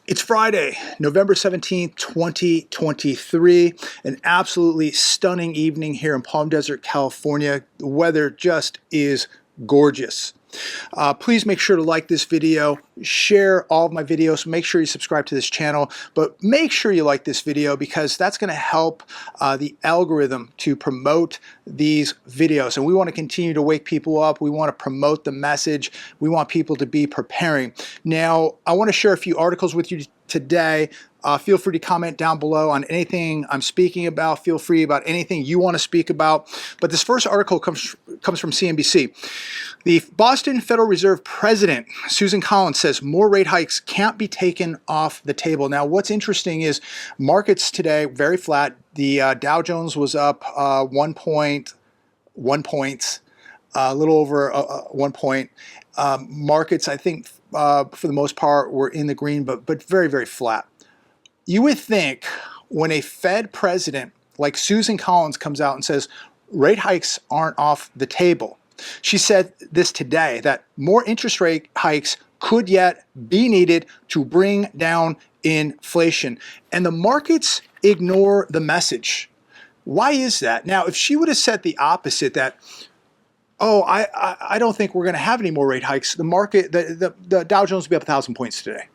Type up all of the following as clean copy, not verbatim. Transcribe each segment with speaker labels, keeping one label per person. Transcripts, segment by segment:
Speaker 1: It's Friday, November 17th, 2023. An absolutely stunning evening here in Palm Desert, California. The weather just is gorgeous. Please make sure to like this video, share all of my videos, make sure you subscribe to this channel, but make sure you like this video because that's going to help the algorithm to promote these videos. And we want to continue to wake people up. We want to promote the message. We want people to be preparing. Now, I want to share a few articles with you today. Feel free to comment down below on anything I'm speaking about. Feel free about anything you want to speak about. But this first article comes from CNBC. The Boston Federal Reserve President, Susan Collins, says more rate hikes can't be taken off the table. Now, what's interesting is markets today, very flat. The Dow Jones was up 1.1 points, a little over 1 point. Markets, I think, for the most part, were in the green, but very, very flat. You would think when a Fed president like Susan Collins comes out and says rate hikes aren't off the table. She said this today, that more interest rate hikes could yet be needed to bring down inflation. And the markets ignore the message. Why is that? Now, if she would have said the opposite, that, oh, I don't think we're going to have any more rate hikes, the market, the Dow Jones would be up 1,000 points today.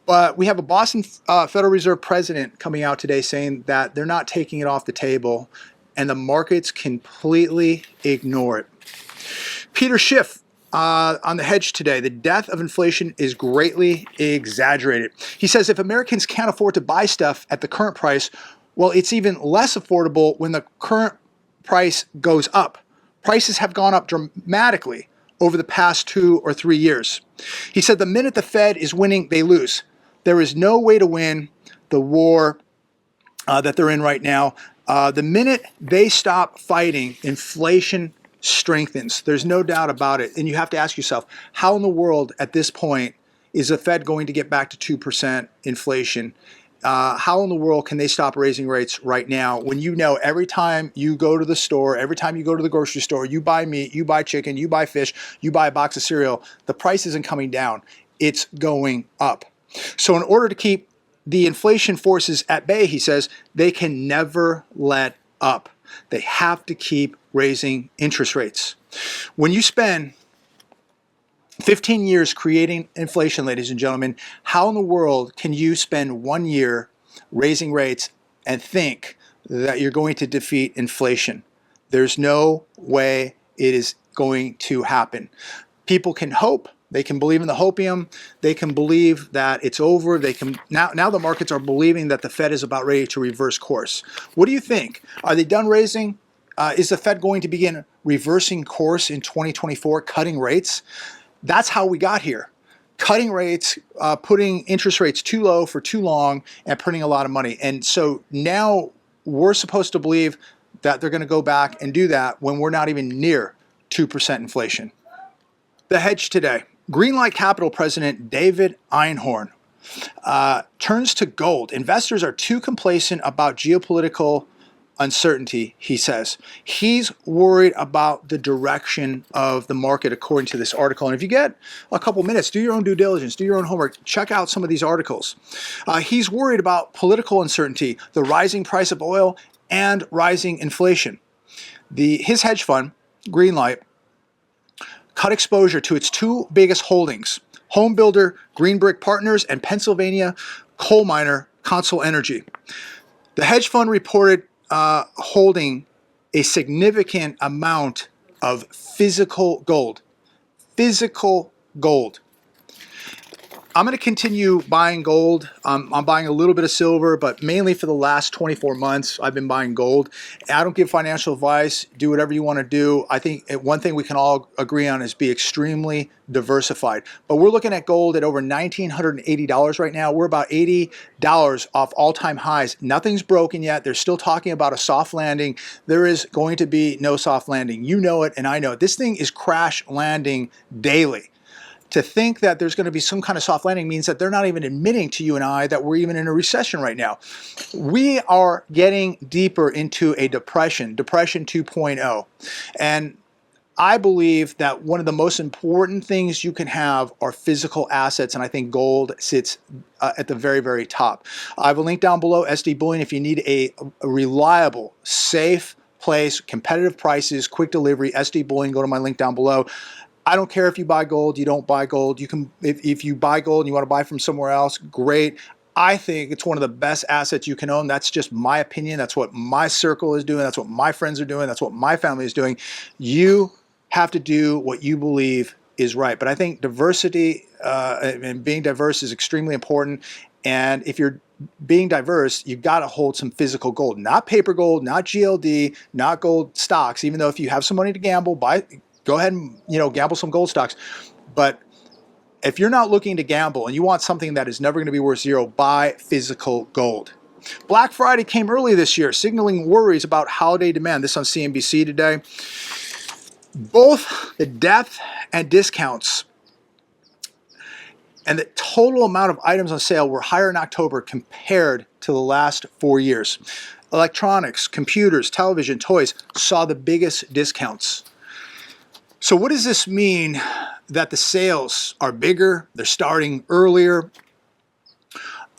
Speaker 1: But we have a Boston Federal Reserve president coming out today saying that they're not taking it off the table, and the markets completely ignore it. Peter Schiff on The Hedge today, the death of inflation is greatly exaggerated. He says if Americans can't afford to buy stuff at the current price, well, it's even less affordable when the current price goes up. Prices have gone up dramatically over the past 2 or 3 years. He said the minute the Fed is winning, they lose. There is no way to win the war that they're in right now. The minute they stop fighting, inflation strengthens. There's no doubt about it. And you have to ask yourself, how in the world at this point is the Fed going to get back to 2% inflation? How in the world can they stop raising rates right now when you know every time you go to the store, every time you go to the grocery store, you buy meat, you buy chicken, you buy fish, you buy a box of cereal, the price isn't coming down, it's going up. So in order to keep the inflation forces at bay, he says, they can never let up. They have to keep raising interest rates. When you spend 15 years creating inflation, ladies and gentlemen, how in the world can you spend 1 year raising rates and think that you're going to defeat inflation? There's no way it is going to happen. People can hope. They can believe in the hopium. They can believe that it's over. They can now the markets are believing that the Fed is about ready to reverse course. What do you think? Are they done raising? Is the Fed going to begin reversing course in 2024, cutting rates? That's how we got here. Cutting rates, putting interest rates too low for too long, and printing a lot of money. And so now we're supposed to believe that they're going to go back and do that when we're not even near 2% inflation. The Hedge today. Greenlight Capital President David Einhorn turns to gold. Investors are too complacent about geopolitical uncertainty, he says. He's worried about the direction of the market, according to this article. And if you get a couple minutes, do your own due diligence, do your own homework, check out some of these articles. He's worried about political uncertainty, the rising price of oil, and rising inflation. His hedge fund, Greenlight, cut exposure to its two biggest holdings, home builder Green Brick Partners and Pennsylvania coal miner Consol Energy. The hedge fund reported holding a significant amount of physical gold. Physical gold. I'm going to continue buying gold. I'm buying a little bit of silver, but mainly for the last 24 months, I've been buying gold. I don't give financial advice. Do whatever you want to do. I think one thing we can all agree on is be extremely diversified. But we're looking at gold at over $1,980 right now. We're about $80 off all-time highs. Nothing's broken yet. They're still talking about a soft landing. There is going to be no soft landing. You know it, and I know it. This thing is crash landing daily. To think that there's going to be some kind of soft landing means that they're not even admitting to you and I that we're even in a recession right now. We are getting deeper into a depression 2.0. And I believe that one of the most important things you can have are physical assets, and I think gold sits at the very, very top. I have a link down below, SD Bullion, if you need a reliable, safe place, competitive prices, quick delivery, SD Bullion, go to my link down below. I don't care if you buy gold, you don't buy gold. You can, if you buy gold and you want to buy from somewhere else, great. I think it's one of the best assets you can own. That's just my opinion. That's what my circle is doing. That's what my friends are doing. That's what my family is doing. You have to do what you believe is right. But I think diversity and being diverse is extremely important. And if you're being diverse, you've got to hold some physical gold, not paper gold, not GLD, not gold stocks. Even though if you have some money to gamble, go ahead and gamble some gold stocks. But if you're not looking to gamble and you want something that is never going to be worth zero, buy physical gold. Black Friday came early this year, signaling worries about holiday demand. This on CNBC today. Both the depth and discounts and the total amount of items on sale were higher in October compared to the last 4 years. Electronics, computers, television, toys saw the biggest discounts. So what does this mean? That the sales are bigger, they're starting earlier,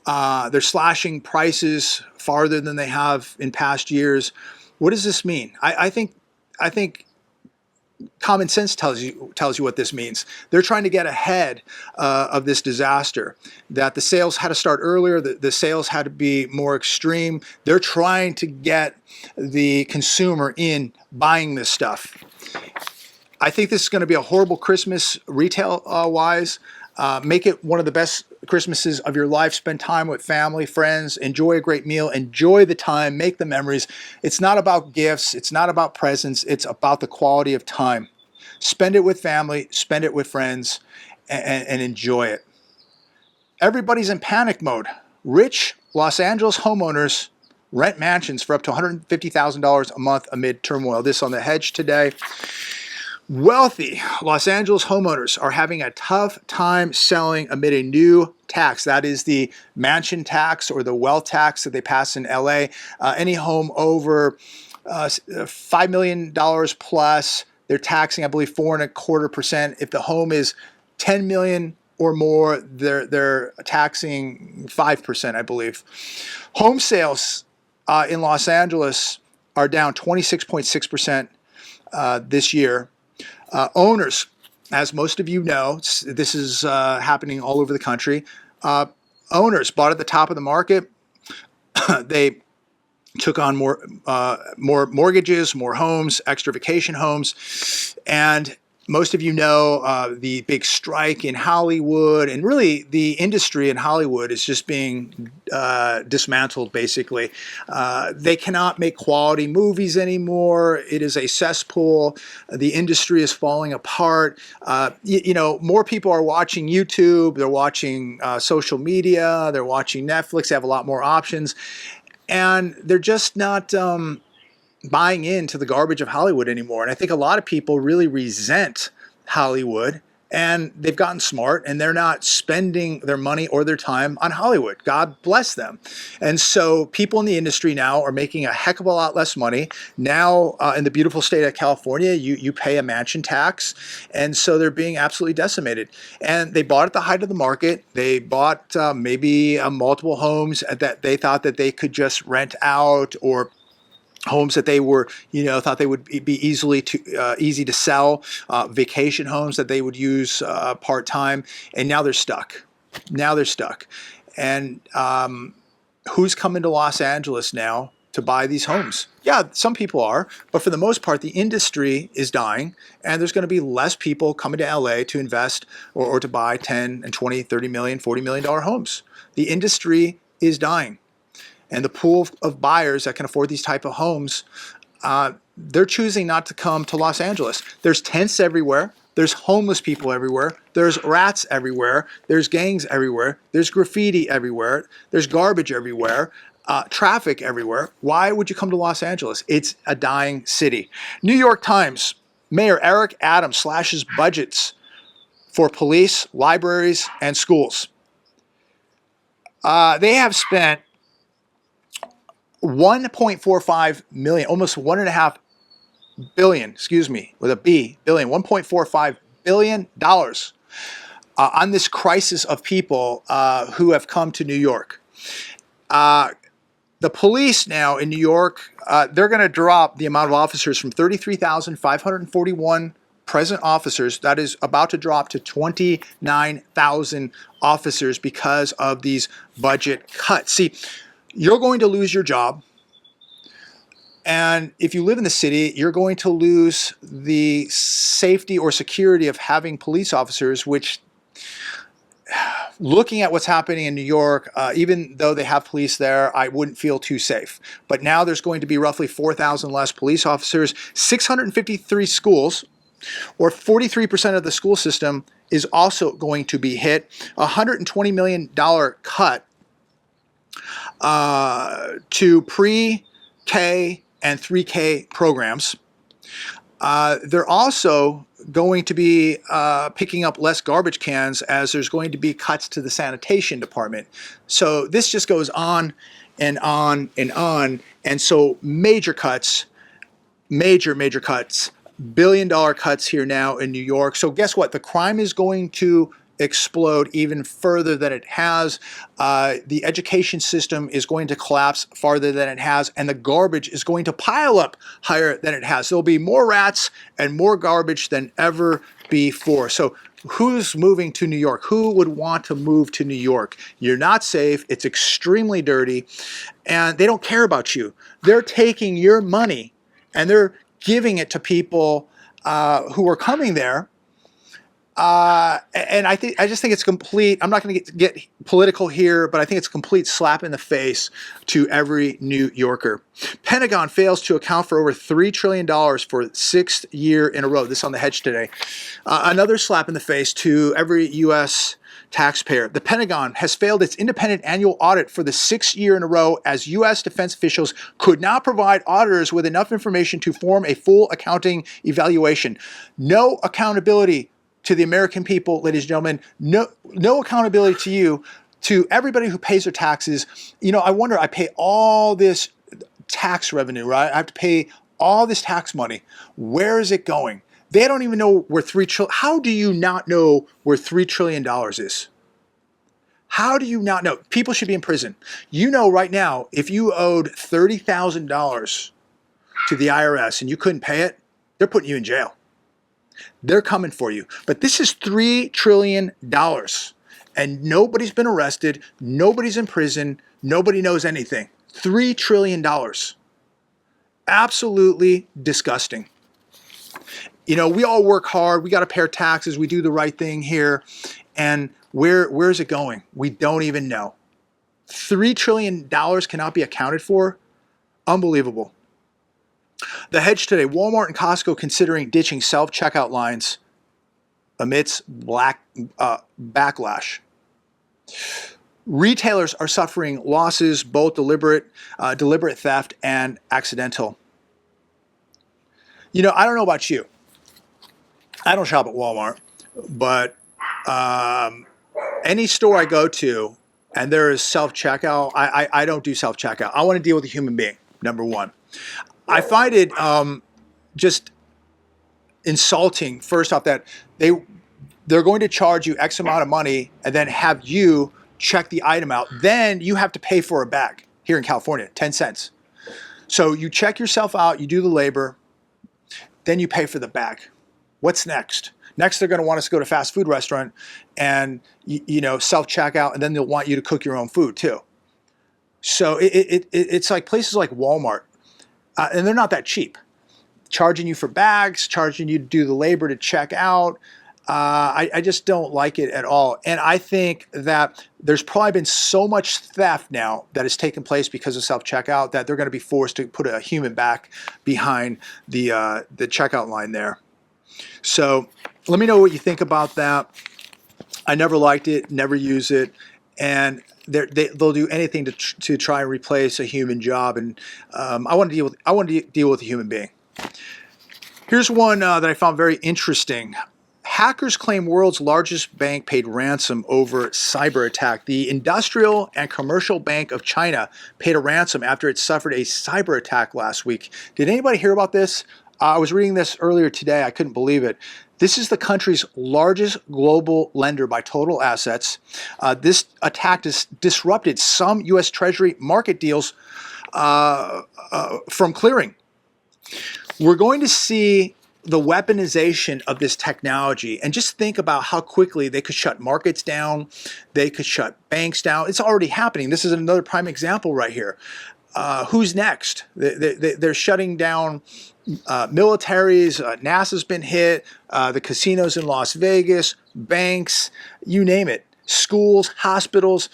Speaker 1: they're slashing prices farther than they have in past years. What does this mean? I think common sense tells you what this means. They're trying to get ahead of this disaster, that the sales had to start earlier, the sales had to be more extreme. They're trying to get the consumer in buying this stuff. I think this is going to be a horrible Christmas retail-wise. Make it one of the best Christmases of your life. Spend time with family, friends. Enjoy a great meal. Enjoy the time. Make the memories. It's not about gifts. It's not about presents. It's about the quality of time. Spend it with family. Spend it with friends, and enjoy it. Everybody's in panic mode. Rich Los Angeles homeowners rent mansions for up to $150,000 a month amid turmoil. This on The Hedge today. Wealthy Los Angeles homeowners are having a tough time selling amid a new tax. That is the mansion tax or the wealth tax that they pass in LA. Any home over $5 million plus, they're taxing, I believe, 4.25%. If the home is $10 million or more, they're taxing 5%, I believe. Home sales in Los Angeles are down 26.6% this year. Owners, as most of you know, this is happening all over the country. Owners bought at the top of the market. They took on more mortgages, more homes, extra vacation homes, and most of you know the big strike in Hollywood, and really the industry in Hollywood is just being dismantled, basically. They cannot make quality movies anymore. It is a cesspool. The industry is falling apart. More people are watching YouTube. They're watching social media. They're watching Netflix. They have a lot more options. And they're just not buying into the garbage of Hollywood anymore. And I think a lot of people really resent Hollywood, and they've gotten smart and they're not spending their money or their time on Hollywood. God bless them. And so people in the industry now are making a heck of a lot less money. Now in the beautiful state of California, you pay a mansion tax. And so they're being absolutely decimated. And they bought at the height of the market. They bought maybe multiple homes that they thought that they could just rent out, or homes that they were, thought they would be easy to sell, vacation homes that they would use part-time, and now they're stuck. And who's coming to Los Angeles now to buy these homes? Yeah, some people are, but for the most part, the industry is dying, and there's going to be less people coming to LA to invest or to buy 10 and 20, 30 million, $40 million homes. The industry is dying. And the pool of buyers that can afford these type of homes, they're choosing not to come to Los Angeles. There's tents everywhere. There's homeless people everywhere. There's rats everywhere. There's gangs everywhere. There's graffiti everywhere. There's garbage everywhere. Traffic everywhere. Why would you come to Los Angeles? It's a dying city. New York Times, Mayor Eric Adams slashes budgets for police, libraries, and schools. They have spent $1.45 million, almost $1.5 billion, excuse me, with a B, billion, $1.45 billion on this crisis of people who have come to New York. The police now in New York, they're going to drop the amount of officers from 33,541 present officers. That is about to drop to 29,000 officers because of these budget cuts. See, you're going to lose your job. And if you live in the city, you're going to lose the safety or security of having police officers, which, looking at what's happening in New York, even though they have police there, I wouldn't feel too safe. But now there's going to be roughly 4,000 less police officers, 653 schools, or 43% of the school system is also going to be hit. $120 million cut to pre-K and 3K programs. They're also going to be picking up less garbage cans as there's going to be cuts to the sanitation department. So this just goes on and on and on. And so major cuts, major cuts, billion-dollar cuts here now in New York. So guess what? The crime is going to explode even further than it has. The education system is going to collapse farther than it has, and the garbage is going to pile up higher than it has. There'll be more rats and more garbage than ever before. So who's moving to New York? Who would want to move to New York? You're not safe. It's extremely dirty, and they don't care about you. They're taking your money and they're giving it to people who are coming there. And I just think it's complete. I'm not going to get political here, but I think it's a complete slap in the face to every New Yorker. Pentagon fails to account for over $3 trillion for the sixth year in a row. This on the Hedge today. Another slap in the face to every U.S. taxpayer. The Pentagon has failed its independent annual audit for the sixth year in a row as U.S. defense officials could not provide auditors with enough information to form a full accounting evaluation. No accountability to the American people, ladies and gentlemen. No accountability to you, to everybody who pays their taxes. You know, I wonder, I pay all this tax revenue, right? I have to pay all this tax money. Where is it going? They don't even know where $3 trillion. How do you not know where $3 trillion is? How do you not know? People should be in prison. You know, right now, if you owed $30,000 to the IRS and you couldn't pay it, they're putting you in jail. They're coming for you. But this is $3 trillion. And nobody's been arrested. Nobody's in prison. Nobody knows anything. $3 trillion. Absolutely disgusting. You know, we all work hard. We got to pay our taxes. We do the right thing here. And where is it going? We don't even know. $3 trillion cannot be accounted for? Unbelievable. The Hedge today, Walmart and Costco considering ditching self-checkout lines amidst backlash. Retailers are suffering losses, both deliberate theft and accidental. You know, I don't know about you. I don't shop at Walmart, but any store I go to and there is self-checkout, I don't do self-checkout. I want to deal with a human being, number one. I find it just insulting, first off, that they're going to charge you X amount of money and then have you check the item out. Then you have to pay for a bag here in California, 10 cents. So you check yourself out, you do the labor, then you pay for the bag. What's next? Next, they're going to want us to go to a fast food restaurant and, you know, self-checkout, and then they'll want you to cook your own food too. So it's like places like Walmart. And they're not that cheap. Charging you for bags, charging you to do the labor to check out. I just don't like it at all. And I think that there's probably been so much theft now that has taken place because of self-checkout that they're going to be forced to put a human back behind the checkout line there. So let me know what you think about that. I never liked it, never use it. And they'll do anything to try and replace a human job, and I want to deal with a human being. Here's one that I found very interesting. Hackers claim world's largest bank paid ransom over cyber attack. The Industrial and Commercial Bank of China paid a ransom after it suffered a cyber attack last week. Did anybody hear about this? I was reading this earlier today. I couldn't believe it. This is the country's largest global lender by total assets. This attack has disrupted some U.S. Treasury market deals from clearing. We're going to see the weaponization of this technology, and just think about how quickly they could shut markets down, they could shut banks down. It's already happening. This is another prime example right here. Who's next? They're shutting down militaries. NASA's been hit. The casinos in Las Vegas, banks, you name it. Schools, hospitals.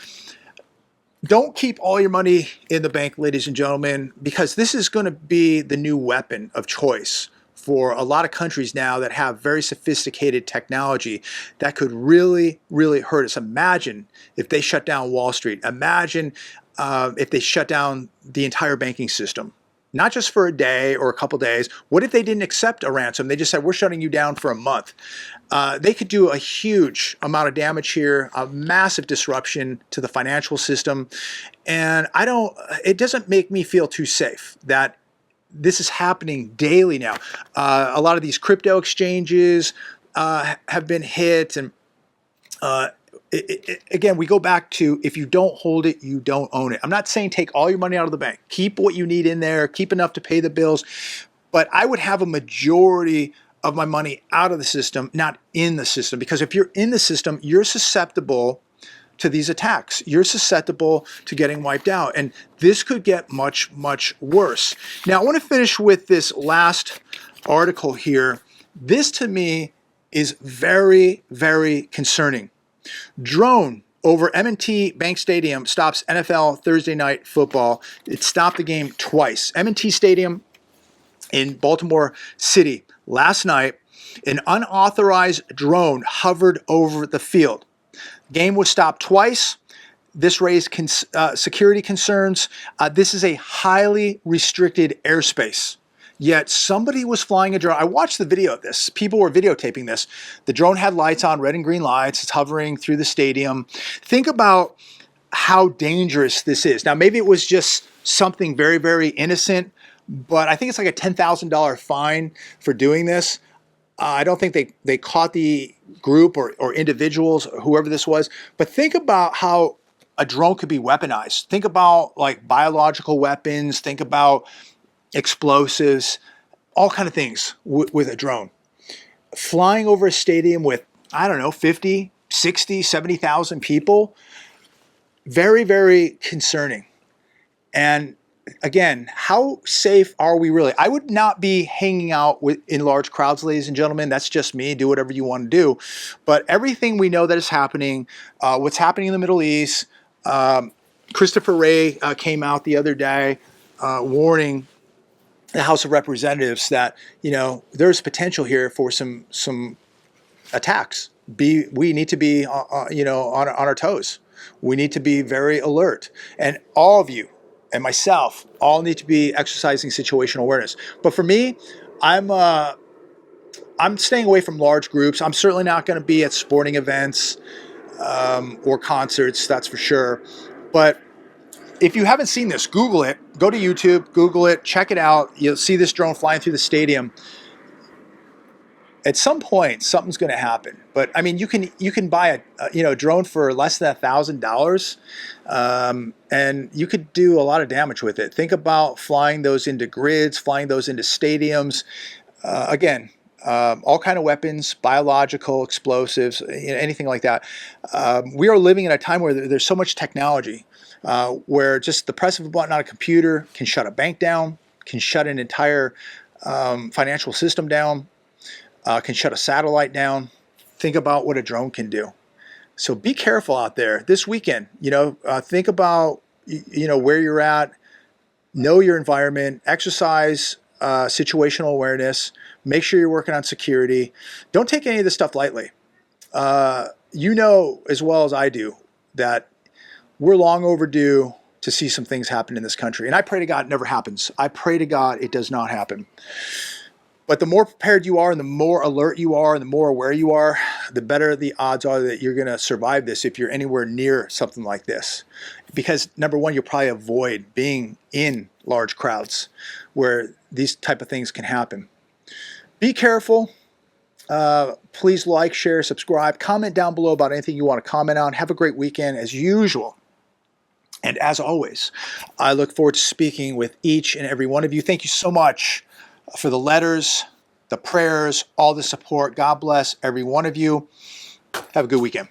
Speaker 1: Don't keep all your money in the bank, ladies and gentlemen, because this is going to be the new weapon of choice for a lot of countries now that have very sophisticated technology that could really, really hurt us. Imagine if they shut down Wall Street. Imagine if they shut down the entire banking system, not just for a day or a couple days. What if they didn't accept a ransom? They just said, we're shutting you down for a month. They could do a huge amount of damage here, a massive disruption to the financial system. And it doesn't make me feel too safe that this is happening daily now. A lot of these crypto exchanges have been hit. And again, we go back to, if you don't hold it, you don't own it. I'm not saying take all your money out of the bank. Keep what you need in there. Keep enough to pay the bills. But I would have a majority of my money out of the system, not in the system. Because if you're in the system, you're susceptible to these attacks. You're susceptible to getting wiped out. And this could get much, much worse. Now, I want to finish with this last article here. This, to me, is very, very concerning. Drone over M&T Bank Stadium stops NFL Thursday night football. It stopped the game twice. M&T Stadium in Baltimore City. Last night, an unauthorized drone hovered over the field. Game was stopped twice. This raised security concerns. This is a highly restricted airspace. Yet somebody was flying a drone. I watched the video of this. People were videotaping this. The drone had lights on, red and green lights. It's hovering through the stadium. Think about how dangerous this is. Now, maybe it was just something very, very innocent, but I think it's like a $10,000 fine for doing this. I don't think they caught the group or individuals, or whoever this was. But think about how a drone could be weaponized. Think about like biological weapons. Think about explosives, all kind of things with a drone. Flying over a stadium with, I don't know, 50, 60, 70,000 people. Very, very concerning. And again, how safe are we really? I would not be hanging out in large crowds, ladies and gentlemen. That's just me. Do whatever you want to do. But everything we know that is happening, what's happening in the Middle East, Christopher Wray came out the other day warning the House of Representatives that, there's potential here for some attacks. We need to be, on our toes. We need to be very alert. And all of you, and myself, all need to be exercising situational awareness. But for me, I'm staying away from large groups. I'm certainly not going to be at sporting events or concerts, that's for sure. But if you haven't seen this, Google it. Go to YouTube, Google it, check it out. You'll see this drone flying through the stadium. At some point, something's going to happen. But I mean, you can buy a drone for less than $1,000, and you could do a lot of damage with it. Think about flying those into grids, flying those into stadiums. Again, all kind of weapons, biological, explosives, anything like that. We are living in a time where there's so much technology, where just the press of a button on a computer can shut a bank down, can shut an entire financial system down. Can shut a satellite down. Think about what a drone can do. So be careful out there this weekend. Think about where you're at. Know your environment. Exercise situational awareness. Make sure you're working on security. Don't take any of this stuff lightly. You know as well as I do that we're long overdue to see some things happen in this country. And I pray to God it never happens. I pray to God it does not happen. But the more prepared you are and the more alert you are and the more aware you are, the better the odds are that you're going to survive this if you're anywhere near something like this. Because number one, you'll probably avoid being in large crowds where these type of things can happen. Be careful. Please like, share, subscribe, comment down below about anything you want to comment on. Have a great weekend as usual. And as always, I look forward to speaking with each and every one of you. Thank you so much for the letters, the prayers, all the support. God bless every one of you. Have a good weekend.